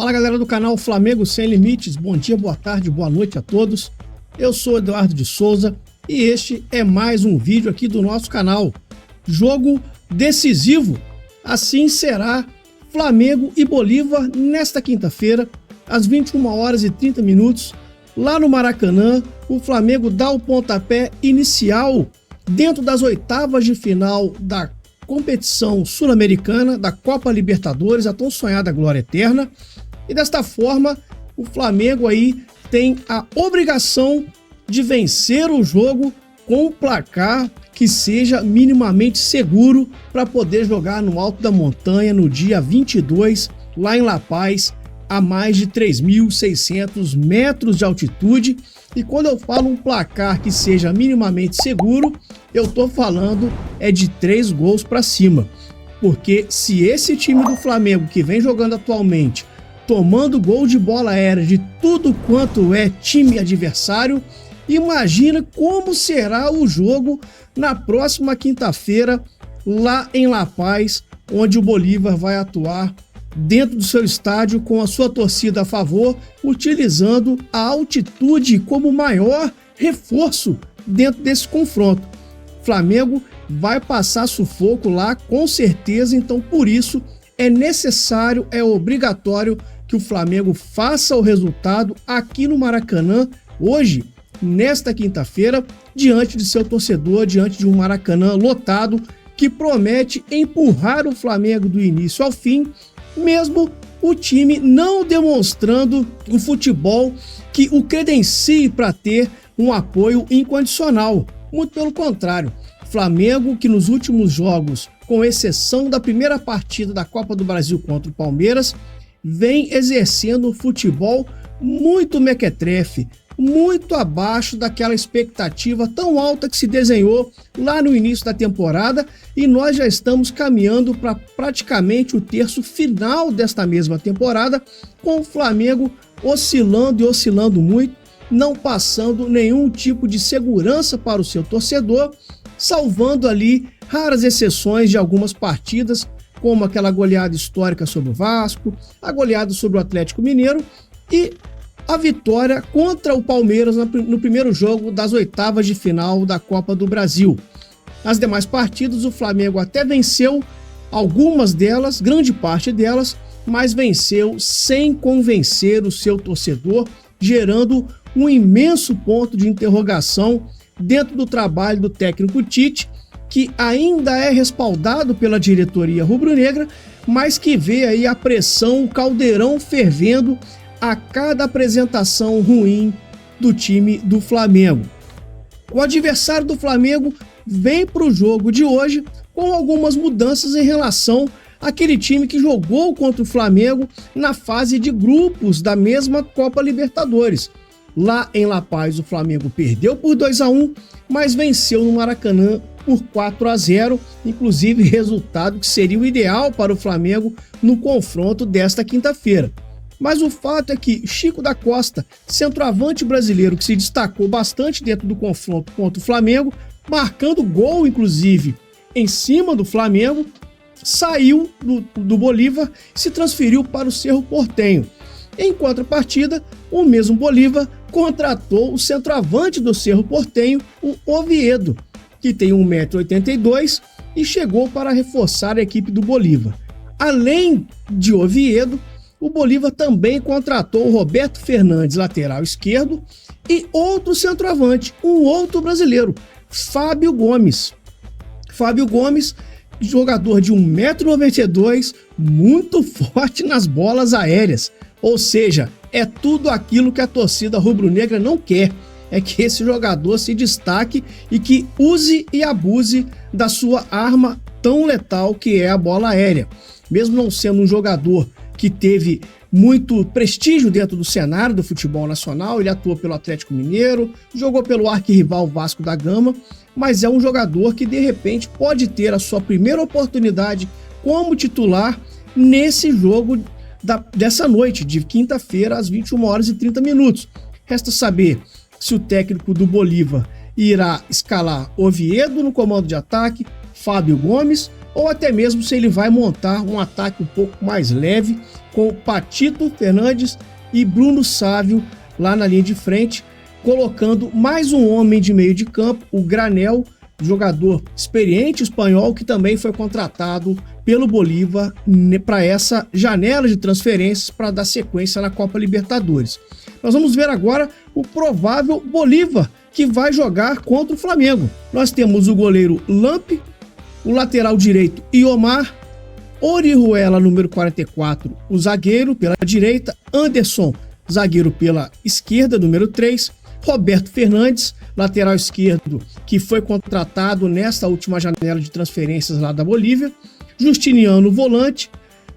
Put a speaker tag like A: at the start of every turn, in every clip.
A: Fala galera do canal Flamengo Sem Limites, bom dia, boa tarde, boa noite a todos. Eu sou Eduardo de Souza e este é mais um vídeo aqui do nosso canal. Jogo decisivo, assim será Flamengo e Bolívar nesta quinta-feira, às 21h30, lá no Maracanã. O Flamengo dá o pontapé inicial dentro das oitavas de final da competição sul-americana, da Copa Libertadores, a tão sonhada Glória Eterna. E desta forma, o Flamengo aí tem a obrigação de vencer o jogo com um placar que seja minimamente seguro para poder jogar no alto da montanha no dia 22, lá em La Paz, a mais de 3.600 metros de altitude. E quando eu falo um placar que seja minimamente seguro, eu estou falando de 3 gols para cima. Porque se esse time do Flamengo que vem jogando atualmente, tomando gol de bola aérea de tudo quanto é time adversário, imagina como será o jogo na próxima quinta-feira lá em La Paz, onde o Bolívar vai atuar dentro do seu estádio com a sua torcida a favor, utilizando a altitude como maior reforço dentro desse confronto. Flamengo vai passar sufoco lá com certeza, então por isso é necessário, é obrigatório que o Flamengo faça o resultado aqui no Maracanã hoje, nesta quinta-feira, diante de seu torcedor, diante de um Maracanã lotado que promete empurrar o Flamengo do início ao fim, mesmo o time não demonstrando o futebol que o credencie para ter um apoio incondicional. Muito pelo contrário, Flamengo que nos últimos jogos, com exceção da primeira partida da Copa do Brasil contra o Palmeiras, vem exercendo um futebol muito mequetrefe, muito abaixo daquela expectativa tão alta que se desenhou lá no início da temporada, e nós já estamos caminhando para praticamente o terço final desta mesma temporada, com o Flamengo oscilando e oscilando muito, não passando nenhum tipo de segurança para o seu torcedor, salvando ali raras exceções de algumas partidas, como aquela goleada histórica sobre o Vasco, a goleada sobre o Atlético Mineiro e a vitória contra o Palmeiras no primeiro jogo das oitavas de final da Copa do Brasil. Nas demais partidas, o Flamengo até venceu algumas delas, grande parte delas, mas venceu sem convencer o seu torcedor, gerando um imenso ponto de interrogação dentro do trabalho do técnico Tite, que ainda é respaldado pela diretoria rubro-negra, mas que vê aí a pressão, o caldeirão fervendo a cada apresentação ruim do time do Flamengo. O adversário do Flamengo vem para o jogo de hoje com algumas mudanças em relação àquele time que jogou contra o Flamengo na fase de grupos da mesma Copa Libertadores. Lá em La Paz, o Flamengo perdeu por 2-1, mas venceu no Maracanã por 4-0, inclusive resultado que seria o ideal para o Flamengo no confronto desta quinta-feira. Mas o fato é que Chico da Costa, centroavante brasileiro que se destacou bastante dentro do confronto contra o Flamengo, marcando gol inclusive em cima do Flamengo, saiu do Bolívar e se transferiu para o Cerro Porteño. Em contrapartida, o mesmo Bolívar contratou o centroavante do Cerro Porteño, o Oviedo, que tem 1,82 m e chegou para reforçar a equipe do Bolívar. Além de Oviedo, o Bolívar também contratou o Roberto Fernandes, lateral esquerdo, e outro centroavante, um outro brasileiro, Fábio Gomes. Fábio Gomes, jogador de 1,92 m, muito forte nas bolas aéreas. Ou seja, é tudo aquilo que a torcida rubro-negra não quer. É que esse jogador se destaque e que use e abuse da sua arma tão letal que é a bola aérea. Mesmo não sendo um jogador que teve muito prestígio dentro do cenário do futebol nacional, ele atuou pelo Atlético Mineiro, jogou pelo arquirrival Vasco da Gama, mas é um jogador que de repente pode ter a sua primeira oportunidade como titular nesse jogo dessa noite, de quinta-feira, às 21h30. Resta saber se o técnico do Bolívar irá escalar Oviedo no comando de ataque, Fábio Gomes, ou até mesmo se ele vai montar um ataque um pouco mais leve com Patito Fernandes e Bruno Sávio lá na linha de frente, colocando mais um homem de meio de campo, o Granel, jogador experiente espanhol que também foi contratado pelo Bolívar para essa janela de transferências para dar sequência na Copa Libertadores. Nós vamos ver agora o provável Bolívar que vai jogar contra o Flamengo. Nós temos o goleiro Lampe, o lateral direito Iomar, Orihuela, número 44, o zagueiro pela direita, Anderson, zagueiro pela esquerda, número 3, Roberto Fernandes, lateral esquerdo, que foi contratado nesta última janela de transferências lá da Bolívia, Justiniano, volante,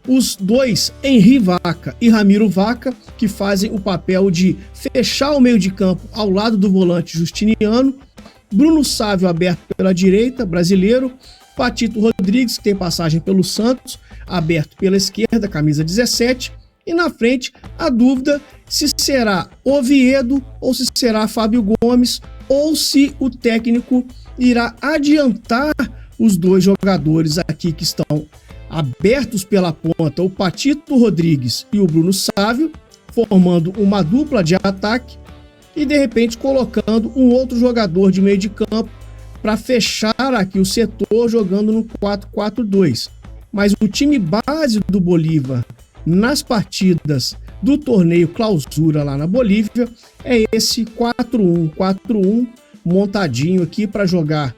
A: os dois, Henri Vaca e Ramiro Vaca, que fazem o papel de fechar o meio de campo ao lado do volante Justiniano, Bruno Sávio aberto pela direita, brasileiro, Patito Rodrigues, que tem passagem pelo Santos, aberto pela esquerda, camisa 17, e na frente a dúvida se será Oviedo ou se será Fábio Gomes, ou se o técnico irá adiantar os dois jogadores aqui que estão abertos pela ponta, o Patito Rodrigues e o Bruno Sávio, formando uma dupla de ataque e de repente colocando um outro jogador de meio de campo para fechar aqui o setor jogando no 4-4-2. Mas o time base do Bolívar nas partidas do torneio Clausura lá na Bolívia é esse 4-1-4-1 montadinho aqui para jogar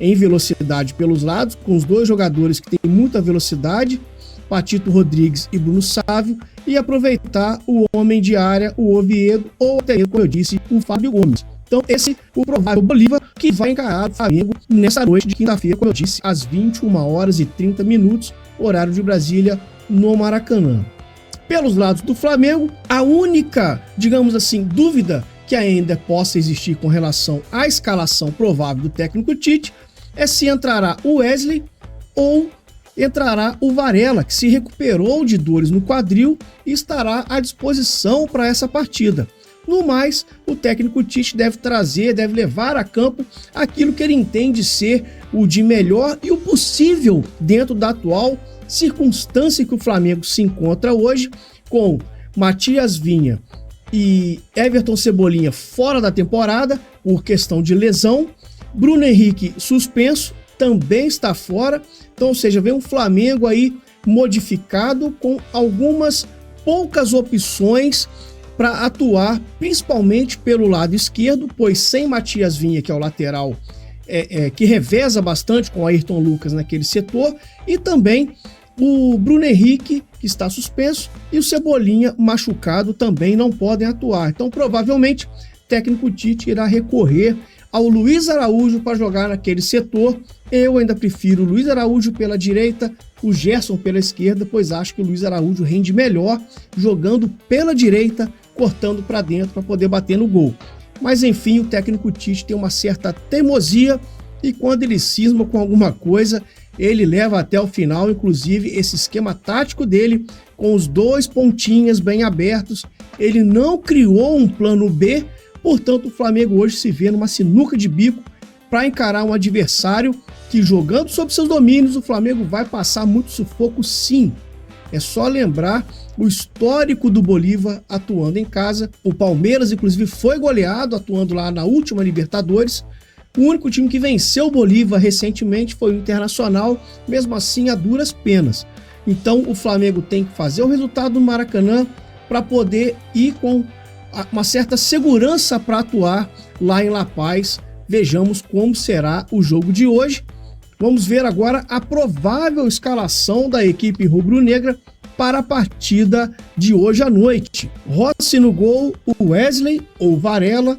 A: em velocidade pelos lados, com os dois jogadores que têm muita velocidade, Patito Rodrigues e Bruno Sávio, e aproveitar o homem de área, o Oviedo, ou até, como eu disse, o Fábio Gomes. Então esse é o provável Bolívar que vai encarar o Flamengo nessa noite de quinta-feira, como eu disse, às 21h30, horário de Brasília, no Maracanã. Pelos lados do Flamengo, a única, digamos assim, dúvida que ainda possa existir com relação à escalação provável do técnico Tite é se entrará o Wesley ou entrará o Varela, que se recuperou de dores no quadril e estará à disposição para essa partida. No mais, o técnico Tite deve levar a campo aquilo que ele entende ser o de melhor e o possível dentro da atual circunstância que o Flamengo se encontra hoje, com Matias Vinha e Everton Cebolinha fora da temporada por questão de lesão, Bruno Henrique suspenso, também está fora, então, ou seja, vem um Flamengo aí modificado com algumas poucas opções para atuar, principalmente pelo lado esquerdo, pois sem Matias Vinha, que é o lateral que reveza bastante com o Ayrton Lucas naquele setor, e também o Bruno Henrique, que está suspenso, e o Cebolinha machucado também não podem atuar. Então, provavelmente, o técnico Tite irá recorrer ao Luiz Araújo para jogar naquele setor. Eu ainda prefiro o Luiz Araújo pela direita, o Gerson pela esquerda, pois acho que o Luiz Araújo rende melhor jogando pela direita, cortando para dentro para poder bater no gol. Mas enfim, o técnico Tite tem uma certa teimosia e quando ele cisma com alguma coisa, ele leva até o final, inclusive esse esquema tático dele, com os dois pontinhas bem abertos, ele não criou um plano B, portanto o Flamengo hoje se vê numa sinuca de bico para encarar um adversário que, jogando sob seus domínios, o Flamengo vai passar muito sufoco sim. É só lembrar o histórico do Bolívar atuando em casa. O Palmeiras, inclusive, foi goleado atuando lá na última Libertadores. O único time que venceu o Bolívar recentemente foi o Internacional, mesmo assim a duras penas. Então o Flamengo tem que fazer o resultado no Maracanã para poder ir com uma certa segurança para atuar lá em La Paz. Vejamos como será o jogo de hoje. Vamos ver agora a provável escalação da equipe rubro-negra para a partida de hoje à noite. Rossi no gol, o Wesley ou Varela.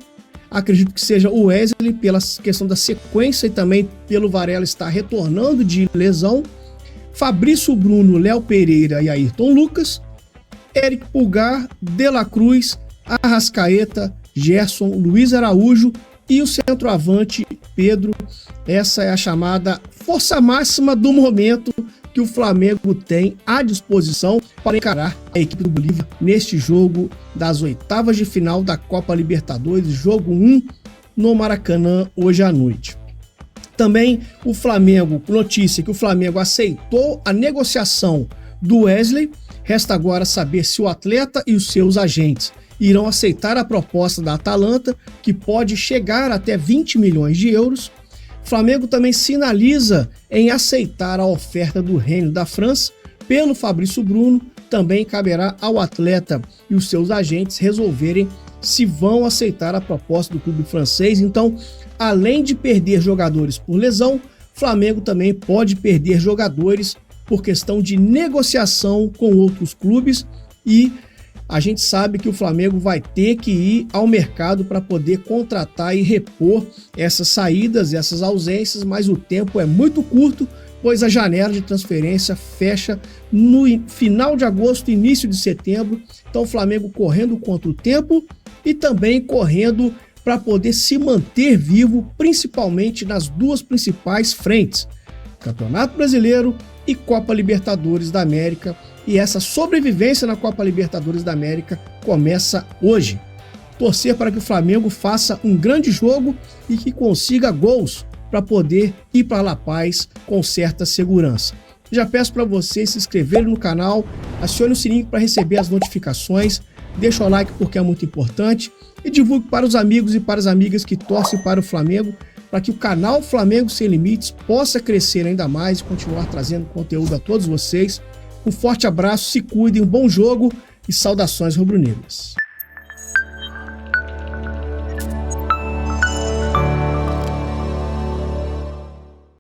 A: Acredito que seja o Wesley pela questão da sequência e também pelo Varela estar retornando de lesão. Fabrício Bruno, Léo Pereira e Ayrton Lucas. Eric Pulgar, De La Cruz, Arrascaeta, Gerson, Luiz Araújo e o centroavante Pedro. Essa é a chamada força máxima do momento que o Flamengo tem à disposição para encarar a equipe do Bolívar neste jogo das oitavas de final da Copa Libertadores, jogo 1 no Maracanã hoje à noite. Também o Flamengo, notícia que o Flamengo aceitou a negociação do Wesley. Resta agora saber se o atleta e os seus agentes irão aceitar a proposta da Atalanta, que pode chegar até 20 milhões de euros. O Flamengo também sinaliza em aceitar a oferta do Rennes da França pelo Fabrício Bruno. Também caberá ao atleta e os seus agentes resolverem se vão aceitar a proposta do clube francês. Então, além de perder jogadores por lesão, o Flamengo também pode perder jogadores por questão de negociação com outros clubes, e a gente sabe que o Flamengo vai ter que ir ao mercado para poder contratar e repor essas saídas, essas ausências, mas o tempo é muito curto, pois a janela de transferência fecha no final de agosto, início de setembro. Então o Flamengo correndo contra o tempo e também correndo para poder se manter vivo, principalmente nas duas principais frentes, Campeonato Brasileiro e Copa Libertadores da América. E essa sobrevivência na Copa Libertadores da América começa hoje. Torcer para que o Flamengo faça um grande jogo e que consiga gols para poder ir para La Paz com certa segurança. Já peço para vocês se inscreverem no canal, acione o sininho para receber as notificações, deixa o like porque é muito importante e divulgue para os amigos e para as amigas que torcem para o Flamengo, para que o canal Flamengo Sem Limites possa crescer ainda mais e continuar trazendo conteúdo a todos vocês. Um forte abraço, se cuidem, um bom jogo e saudações rubro-negras.